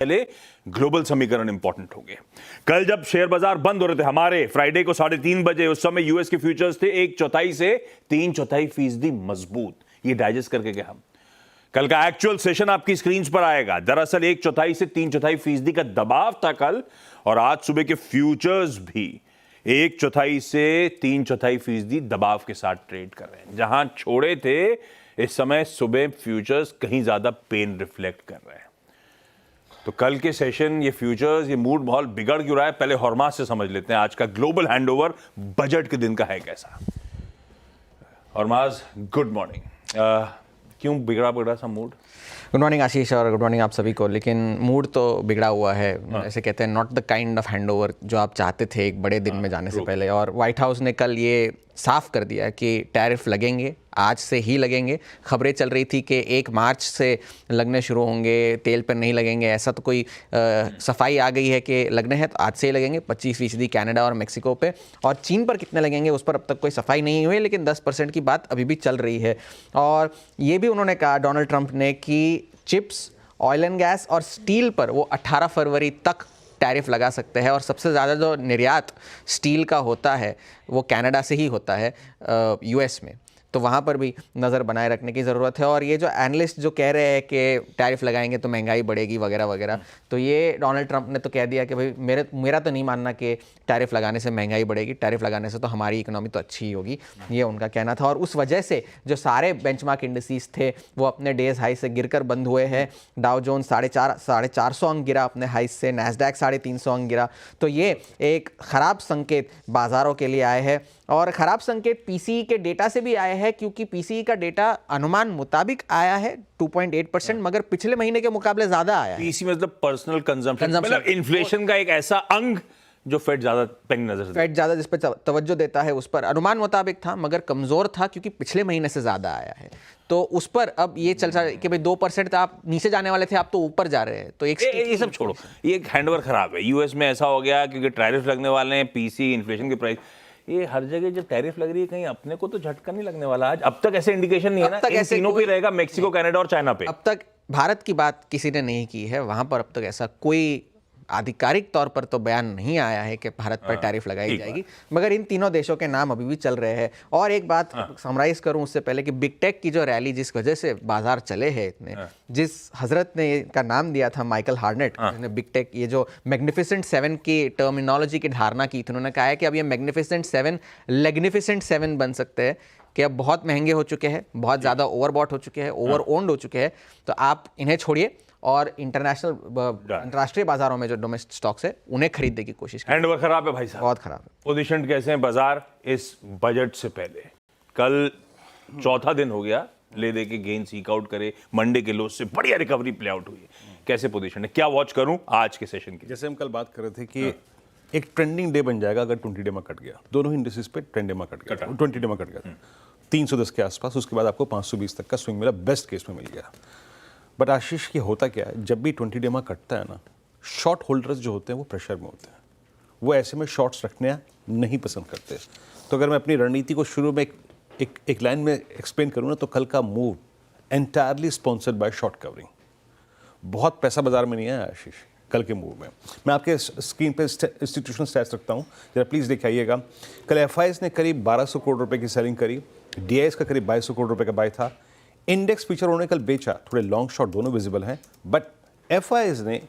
पहले ग्लोबल समीकरण इंपॉर्टेंट होंगे। कल जब शेयर बाजार बंद हो रहे थे हमारे फ्राइडे को 3:30 बजे, उस समय यूएस के फ्यूचर्स थे 1/4 से 3/4% मजबूत। ये डाइजेस्ट करके क्या हम कल का एक्चुअल सेशन आपकी स्क्रीन पर आएगा। दरअसल 1/4 से 3/4% का दबाव था कल, और आज सुबह के फ्यूचर्स भी 1/4 से 3/4% दबाव के साथ ट्रेड कर रहे हैं। जहां छोड़े थे इस समय सुबह फ्यूचर्स कहीं ज्यादा पेन रिफ्लेक्ट कर रहे हैं। तो कल के सेशन, ये फ्यूचर्स, ये मूड माहौल बिगड़ क्यों रहा है, पहले हॉर्मास से समझ लेते हैं आज का ग्लोबल हैंडओवर बजट के दिन का है कैसा। हॉर्मास, गुड मॉर्निंग। क्यों बिगड़ा सा मूड? गुड मॉर्निंग आशीष, और गुड मॉर्निंग आप सभी को। लेकिन मूड तो बिगड़ा हुआ है। ऐसे कहते हैं not the kind of handover जो आप चाहते थे एक बड़े दिन में जाने से पहले। और व्हाइट हाउस ने कल ये साफ कर दिया कि टैरिफ लगेंगे, आज से ही लगेंगे। खबरें चल रही थी कि 1 मार्च से लगने शुरू होंगे, तेल पर नहीं लगेंगे। ऐसा तो कोई सफाई आ गई है कि लगने हैं तो आज से ही लगेंगे। 25% कनाडा और मेक्सिको पे, और चीन पर कितने लगेंगे उस पर अब तक कोई सफाई नहीं हुई, लेकिन 10% की बात अभी भी चल रही है। और ये भी उन्होंने कहा, डोनाल्ड ट्रंप ने, कि चिप्स, ऑयल एंड गैस और स्टील पर वो 18 फरवरी तक टैरिफ लगा सकते हैं। और सबसे ज़्यादा जो निर्यात स्टील का होता है वो कनाडा से ही होता है यूएस में, तो वहाँ पर भी नज़र बनाए रखने की ज़रूरत है। और ये जो एनालिस्ट जो कह रहे हैं कि टैरिफ लगाएंगे तो महंगाई बढ़ेगी वगैरह वगैरह, तो ये डोनाल्ड ट्रंप ने तो कह दिया कि भाई मेरा तो नहीं मानना कि टैरिफ लगाने से महंगाई बढ़ेगी। टैरिफ लगाने से तो हमारी इकोनॉमी तो अच्छी ही होगी, ये उनका कहना था। और उस वजह से जो सारे बेंचमार्क इंडिसेस थे वो अपने डेज हाई से गिरकर बंद हुए हैं। डाउ जोन्स 450 अंक गिरा अपने हाई से, नैस्डैक 350 अंक गिरा। तो ये एक ख़राब संकेत बाज़ारों के लिए आए हैं। और ख़राब संकेत पीसीई के डेटा से भी आए हैं, क्योंकि पीसीई का डेटा अनुमान मुताबिक आया है 2.8%, मगर पिछले महीने के मुकाबले ज़्यादा आया है। पीसीई मतलब पर्सनल कंजम्पशन, मतलब इन्फ्लेशन का एक ऐसा अंग जो फेड ज़्यादा पेनी नजर से, फेड ज़्यादा जिस पर तवज्जो देता है, उस पर अनुमान मुताबिक था मगर कमज़ोर था, क्योंकि पिछले महीने से ज़्यादा आया है। तो उस पर अब ये चल रहा है कि भाई 2% तो आप नीचे जाने वाले थे, आप तो ऊपर जा रहे हैं। तो ये सब छोड़ो, ये हैंडओवर खराब है। यूएस में ऐसा हो गया क्योंकि टैरिफ लगने वाले हैं, पीसी, इन्फ्लेशन के प्राइस, ये हर जगह जब टैरिफ लग रही है, कहीं अपने को तो झटका नहीं लगने वाला आज। अब तक ऐसे इंडिकेशन नहीं है ना, इन तीनों पे रहेगा, मेक्सिको, कनाडा और चाइना पे। अब तक भारत की बात किसी ने नहीं की है, वहां पर अब तक ऐसा कोई आधिकारिक तौर पर तो बयान नहीं आया है कि भारत पर टैरिफ लगाई जाएगी, मगर इन तीनों देशों के नाम अभी भी चल रहे हैं। और एक बात समराइज करूं उससे पहले कि बिग टेक की जो रैली, जिस वजह से बाजार चले हैं इतने, जिस हजरत ने का नाम दिया था माइकल हार्नेट, जिन्होंने बिग टेक, ये जो मैग्निफिसेंट 7 की टर्मिनोलॉजी की धारणा की थी, उन्होंने कहा है कि अब ये मैग्निफिसेंट 7 लेग्निफिसेंट 7 बन सकते हैं, कि अब बहुत महंगे हो चुके हैं, बहुत ज़्यादा ओवरबॉट हो चुके हैं, ओवर ओन्ड हो चुके हैं। तो आप इन्हें छोड़िए और अंतर्राष्ट्रीय बाजारों में जो डोमेस्टिक स्टॉक्स है उन्हें खरीदने की कोशिश करें। हैंडओवर खराब है भाई साहब, बहुत खराब है। पोजीशन कैसे हैं बाजार इस बजट से पहले? कल चौथा दिन हो गया ले दे के गेन सीक आउट करे, मंडे के लोस से बढ़िया रिकवरी प्ले आउट हुई है। कैसे पोजीशन है, क्या वॉच करूं आज के सेशन की? जैसे हम कल बात कर रहे थे कि एक ट्रेंडिंग डे बन जाएगा अगर 20 डे में कट गया, दोनों ही इंडिसेस पे ट्रेंड डे में कट गया, 20 डे में कट गया 310 के आसपास, उसके बाद आपको 520 तक का स्विंग मिला, बेस्ट केस में मिल गया। बट आशीष, की होता क्या है, जब भी 20 डे में कटता है ना, शॉर्ट होल्डर्स जो होते हैं वो प्रेशर में होते हैं, वो ऐसे में शॉर्ट्स रखने नहीं पसंद करते। तो अगर मैं अपनी रणनीति को शुरू में एक लाइन में एक्सप्लेन करूँ ना, तो कल का move entirely sponsored by short covering. बहुत पैसा बाजार में नहीं है आशीष कल के मूव में। मैं आपके स्क्रीन पे इंस्टीट्यूशनल स्टैट्स रखता हूँ, जरा प्लीज़ देख आइएगा। कल एफआईएस ने करीब 1200 करोड़ रुपए की सेलिंग करी, डीआईएस का करीब 2200 करोड़ रुपए का बाय था। इंडेक्स फ्यूचर उन्होंने कल बेचा, थोड़े लॉन्ग शॉर्ट दोनों विजिबल हैं, बट एफआईएस ने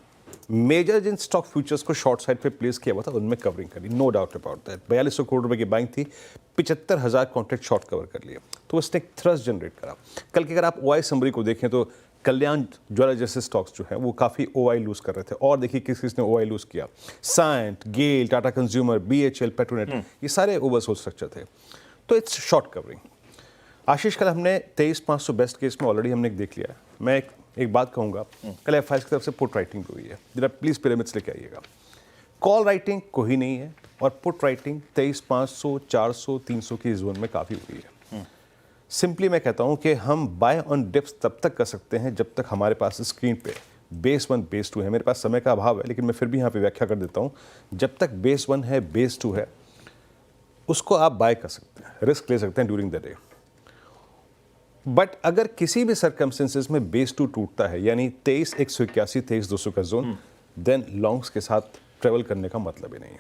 मेजर जिन स्टॉक फ्यूचर्स को शॉर्ट साइड पे प्लेस किया हुआ था उनमें कवरिंग करी, no doubt about that. 4200 crore रुपए की बाइंग थी, 75,000 कॉन्ट्रैक्ट शॉर्ट कवर कर लिए, तो उसने एक थ्रस्ट जनरेट करा। कल की अगर आप ओआई समरी को देखें तो कल्याण ज्वाला जैसे स्टॉक्स जो हैं वो काफ़ी ओआई लूज कर रहे थे, और देखिए किस किसने ओआई लूज किया, साइंट, गेल, टाटा कंज्यूमर, बीएचएल, पेट्रोनेट, ये सारे ओवरसोल्ड स्ट्रक्चर थे। तो इट्स शॉर्ट कवरिंग। आशीष, कल हमने 23,500 बेस्ट केस में ऑलरेडी हमने देख लिया है। मैं एक बात कहूँगा, कल एफआईएस की तरफ से पुट राइटिंग भी हुई है, जरा प्लीज़ पिरामिड्स लेके आइएगा। कॉल राइटिंग कोई नहीं है, और पुट राइटिंग 23,500, 400, 300 की जोन में काफ़ी हुई है। सिंपली मैं कहता हूँ कि हम बाय ऑन डिप्स तब तक कर सकते हैं जब तक हमारे पास स्क्रीन पे बेस 1 बेस 2 है। मेरे पास समय का अभाव है, लेकिन मैं फिर भी यहाँ पे व्याख्या कर देता हूँ। जब तक बेस 1 है, बेस 2 है, उसको आप बाय कर सकते हैं, रिस्क ले सकते हैं ड्यूरिंग द डे। बट अगर किसी भी सर्कमस्टेंसेस में बेस 2 टूटता है, यानी 23,181, 23,200 का जोन, देन लॉन्ग्स के साथ ट्रेवल करने का मतलब ही नहीं है।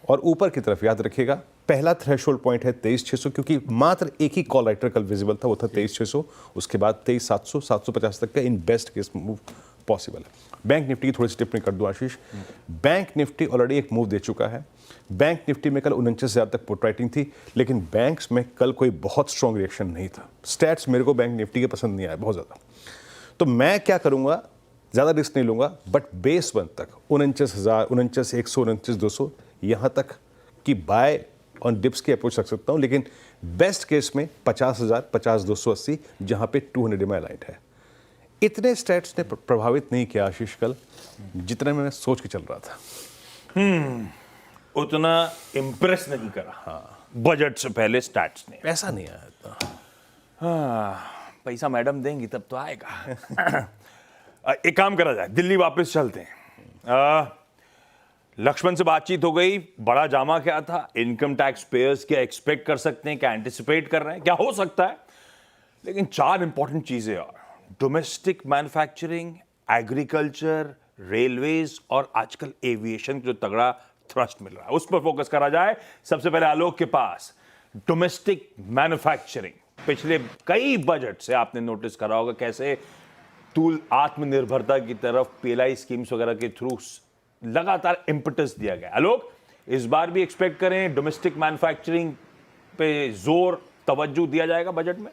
और ऊपर की तरफ याद रखिएगा, पहला थ्रेशोल्ड पॉइंट है 23,600, क्योंकि मात्र एक ही कॉल राइटर कल विजिबल था, वो था 23,600। उसके बाद 23,700, 750 तक का in best case move possible है। बैंक निफ्टी की थोड़ी सी टिप्पणी कर दूं आशीष। बैंक निफ्टी ऑलरेडी एक मूव दे चुका है। बैंक निफ्टी में कल 49,000 तक पुट राइटिंग थी, लेकिन बैंक्स में कल कोई बहुत स्ट्रॉन्ग रिएक्शन नहीं था। स्टैट्स मेरे को बैंक निफ्टी के पसंद नहीं आया बहुत ज़्यादा। तो मैं क्या करूंगा, ज़्यादा रिस्क नहीं लूंगा, बट बेस 1 तक 49,000, 49,100, 49,200 यहाँ तक की बाय ऑन डिप्स की अप्रोच रख सकता हूँ। लेकिन बेस्ट केस में 50,000, 50,280 जहाँ पे 200 EMA अलाइंड है। इतने स्टैट्स ने प्रभावित नहीं किया आशीष कल, जितना मैं सोच के चल रहा था। उतना इम्प्रेस नहीं करा बजट से पहले स्टैट्स ने। पैसा नहीं आया इतना। पैसा मैडम देंगी तब तो आएगा। एक काम करा जाए, दिल्ली वापस चलते हैं। लक्ष्मण से बातचीत हो गई, बड़ा जामा क्या था, इनकम टैक्स पेयर्स क्या एक्सपेक्ट कर सकते हैं, क्या एंटिसिपेट कर रहे हैं, क्या हो सकता है। लेकिन 4 इंपॉर्टेंट चीजें और, डोमेस्टिक मैन्युफैक्चरिंग, एग्रीकल्चर, रेलवेज और आजकल एविएशन जो तगड़ा थ्रस्ट मिल रहा है, उस पर फोकस करा जाए। सबसे पहले आलोक के पास डोमेस्टिक मैन्युफैक्चरिंग। पिछले कई बजट से आपने नोटिस करा होगा कैसे टूल आत्मनिर्भरता की तरफ पीएलआई स्कीम्स वगैरह के थ्रू लगातार इम्पटस दिया गया। आलोक, इस बार भी एक्सपेक्ट करें डोमेस्टिक मैन्युफैक्चरिंग पे जोर तवज्जो दिया जाएगा बजट में?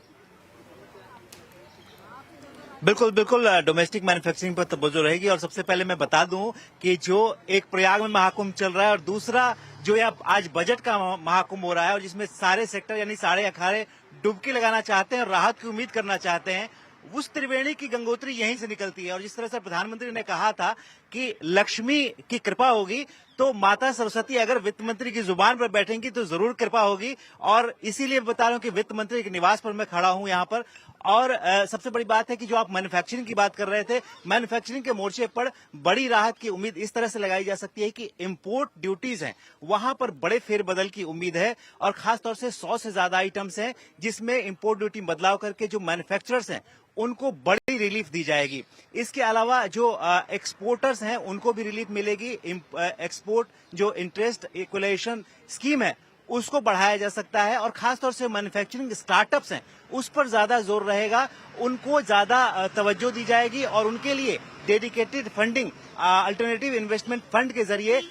बिल्कुल बिल्कुल, डोमेस्टिक मैन्युफैक्चरिंग पर तवज्जो रहेगी। और सबसे पहले मैं बता दूं कि जो एक प्रयाग में महाकुंभ चल रहा है और दूसरा जो है आज बजट का महाकुंभ हो रहा है, और जिसमें सारे सेक्टर यानी सारे अखाड़े डुबकी लगाना चाहते हैं और राहत की उम्मीद करना चाहते हैं, उस त्रिवेणी की गंगोत्री यहीं से निकलती है। और जिस तरह से प्रधानमंत्री ने कहा था कि लक्ष्मी की कृपा होगी, तो माता सरस्वती अगर वित्त मंत्री की जुबान पर बैठेंगी तो जरूर कृपा होगी। और इसीलिए बता रहा हूं कि वित्त मंत्री के निवास पर मैं खड़ा हूं यहाँ पर। और सबसे बड़ी बात है कि जो आप मैन्युफैक्चरिंग की बात कर रहे थे, मैन्युफैक्चरिंग के मोर्चे पर बड़ी राहत की उम्मीद इस तरह से लगाई जा सकती है कि इंपोर्ट ड्यूटीज हैं, वहां पर बड़े फेरबदल की उम्मीद है। और खासतौर से 100 से ज्यादा आइटम्स हैं जिसमें इंपोर्ट ड्यूटी बदलाव करके जो मैन्युफैक्चरर्स हैं उनको बड़ी रिलीफ दी जाएगी। इसके अलावा जो एक्सपोर्टर्स हैं उनको भी रिलीफ मिलेगी। एक्सपोर्ट जो इंटरेस्ट इक्वलाइजेशन स्कीम है उसको बढ़ाया जा सकता है। और खासतौर से मैन्युफैक्चरिंग स्टार्टअप्स हैं उस पर ज्यादा जोर रहेगा, उनको ज्यादा तवज्जो दी जाएगी और उनके लिए dedicated funding alternative investment fund के जरिए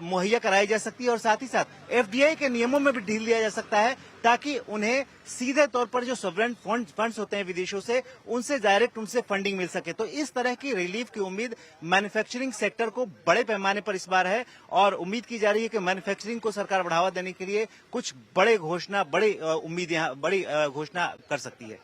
मुहैया कराई जा सकती है। और साथ ही साथ एफडीआई के नियमों में भी ढील दिया जा सकता है ताकि उन्हें सीधे तौर पर जो सॉवरेन फंड्स होते हैं विदेशों से, उनसे डायरेक्ट उनसे फंडिंग मिल सके। तो इस तरह की रिलीफ की उम्मीद मैन्युफैक्चरिंग सेक्टर को बड़े पैमाने पर इस बार है। और उम्मीद की जा रही है कि मैन्युफैक्चरिंग को सरकार बढ़ावा देने के लिए कुछ बड़ी घोषणा कर सकती है।